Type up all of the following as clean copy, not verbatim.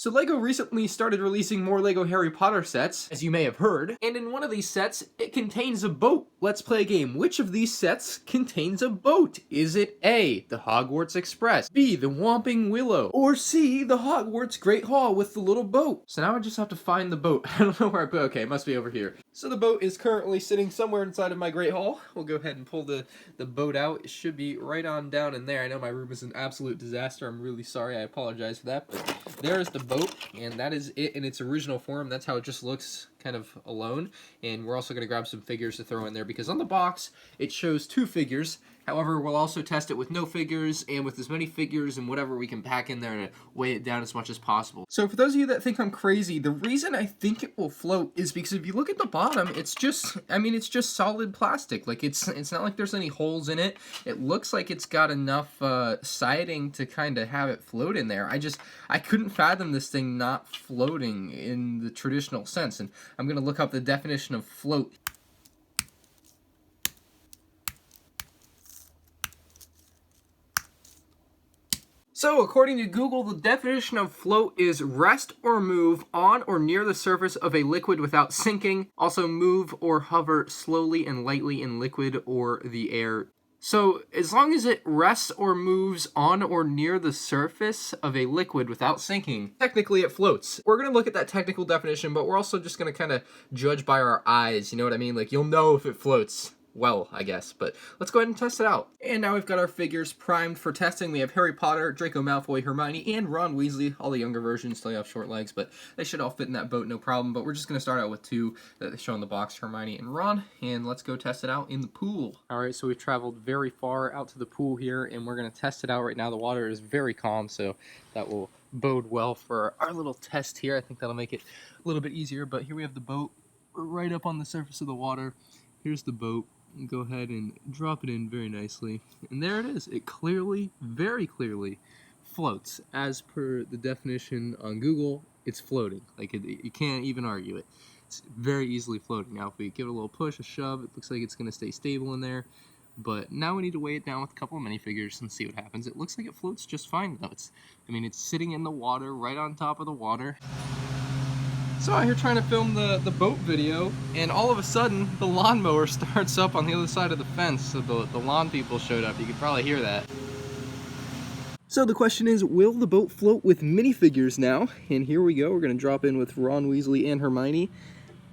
So LEGO recently started releasing more LEGO Harry Potter sets, as you may have heard, and in one of these sets, it contains a boat. Let's play a game. Which of these sets contains a boat? Is it A, the Hogwarts Express, B, the Whomping Willow, or C, the Hogwarts Great Hall with the little boat? So now I just have to find the boat. I don't know where I put it. Okay, it must be over here. So the boat is currently sitting somewhere inside of my Great Hall. We'll go ahead and pull the boat out. It should be right on down in there. I know my room is an absolute disaster. I'm really sorry. I apologize for that, but there is the boat, and that is it in its original form. That's how it just looks kind of alone. And we're also going to grab some figures to throw in there because on the box it shows 2 figures. However, we'll also test it with no figures and with as many figures and whatever we can pack in there to weigh it down as much as possible. So for those of you that think I'm crazy, the reason I think it will float is because if you look at the bottom, it's just, it's just solid plastic. Like it's not like there's any holes in it. It looks like it's got enough siding to kind of have it float in there. I couldn't fathom this thing not floating in the traditional sense. And I'm going to look up the definition of float. So, according to Google, the definition of float is rest or move on or near the surface of a liquid without sinking. Also, move or hover slowly and lightly in liquid or the air. So, as long as it rests or moves on or near the surface of a liquid without sinking, technically it floats. We're going to look at that technical definition, but we're also just going to kind of judge by our eyes, you know what I mean? Like, you'll know if it floats. Well, I guess, but let's go ahead and test it out. And now we've got our figures primed for testing. We have Harry Potter, Draco Malfoy, Hermione, and Ron Weasley. All the younger versions still have short legs, but they should all fit in that boat, no problem. But we're just going to start out with 2 that they show in the box, Hermione and Ron, and let's go test it out in the pool. All right, so we've traveled very far out to the pool here, and we're going to test it out right now. The water is very calm, so that will bode well for our little test here. I think that'll make it a little bit easier, but here we have the boat. We're right up on the surface of the water. Here's the boat. Go ahead and drop it in very nicely, and there it is. It clearly, very clearly floats. As per the definition on Google, it's floating. Like, you can't even argue it. It's very easily floating. Now if we give it a little push, a shove, it looks like it's going to stay stable in there, but now we need to weigh it down with a couple of minifigures and see what happens. It looks like it floats just fine though. It's sitting in the water, right on top of the water. So out here trying to film the boat video, and all of a sudden the lawnmower starts up on the other side of the fence, so the lawn people showed up. You could probably hear that. So the question is, will the boat float with minifigures now? And here we go, we're going to drop in with Ron Weasley and Hermione,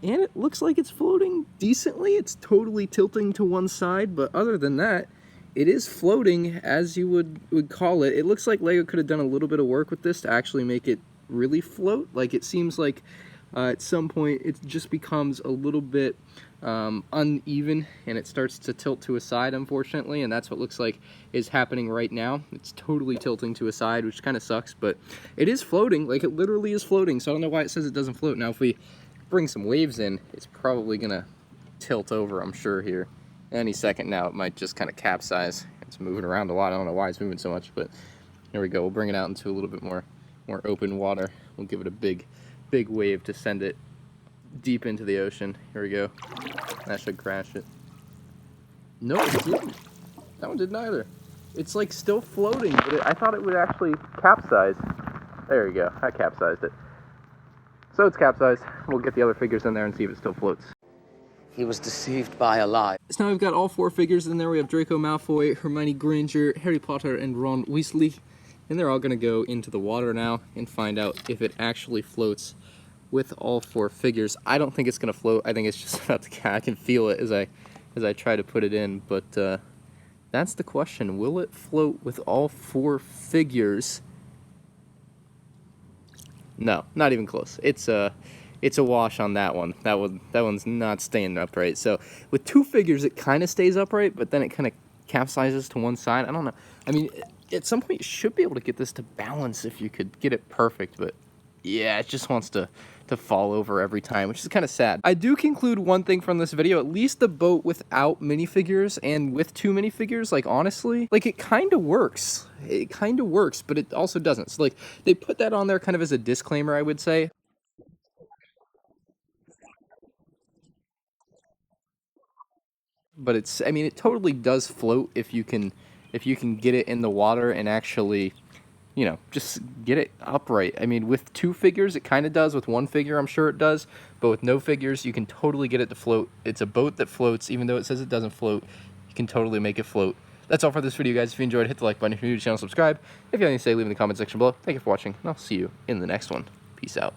and it looks like it's floating decently. It's totally tilting to one side, but other than that, it is floating as you would call it. It looks like LEGO could have done a little bit of work with this to actually make it really float. Like, it seems like at some point it just becomes a little bit uneven and it starts to tilt to a side, unfortunately, and that's what looks like is happening right now. It's totally tilting to a side, which kind of sucks, but it is floating. Like, it literally is floating, so I don't know why it says it doesn't float. Now if we bring some waves in, it's probably gonna tilt over, I'm sure. Here any second now it might just kind of capsize. It's moving around a lot. I don't know why it's moving so much, but here we go. We'll bring it out into a little bit more open water. We'll give it a big wave to send it deep into the ocean. Here we go. That should crash it. No, it didn't. That one didn't either. It's like still floating, but I thought it would actually capsize. There we go. I capsized it. So it's capsized. We'll get the other figures in there and see if it still floats. He was deceived by a lie. So now we've got all 4 figures in there. We have Draco Malfoy, Hermione Granger, Harry Potter, and Ron Weasley. And they're all going to go into the water now and find out if it actually floats with all 4 figures. I don't think it's going to float. I think it's just about to, I can feel it as I try to put it in. But that's the question. Will it float with all 4 figures? No, not even close. It's a wash on that one. That one's not staying upright. So with 2 figures, it kind of stays upright, but then it kind of capsizes to one side. I don't know. I mean, at some point you should be able to get this to balance if you could get it perfect, but yeah, it just wants to fall over every time, which is kind of sad. I do conclude one thing from this video: at least the boat without minifigures and with 2 minifigures, like, honestly, like, it kind of works. It kind of works, but it also doesn't. So, like, they put that on there kind of as a disclaimer, I would say. But it totally does float if you can get it in the water and actually you know, just get it upright. I mean, with 2 figures, it kind of does. With 1 figure, I'm sure it does. But with no figures, you can totally get it to float. It's a boat that floats, even though it says it doesn't float. You can totally make it float. That's all for this video, guys. If you enjoyed, hit the like button. If you're new to the channel, subscribe. If you have anything to say, leave in the comment section below. Thank you for watching, and I'll see you in the next one. Peace out.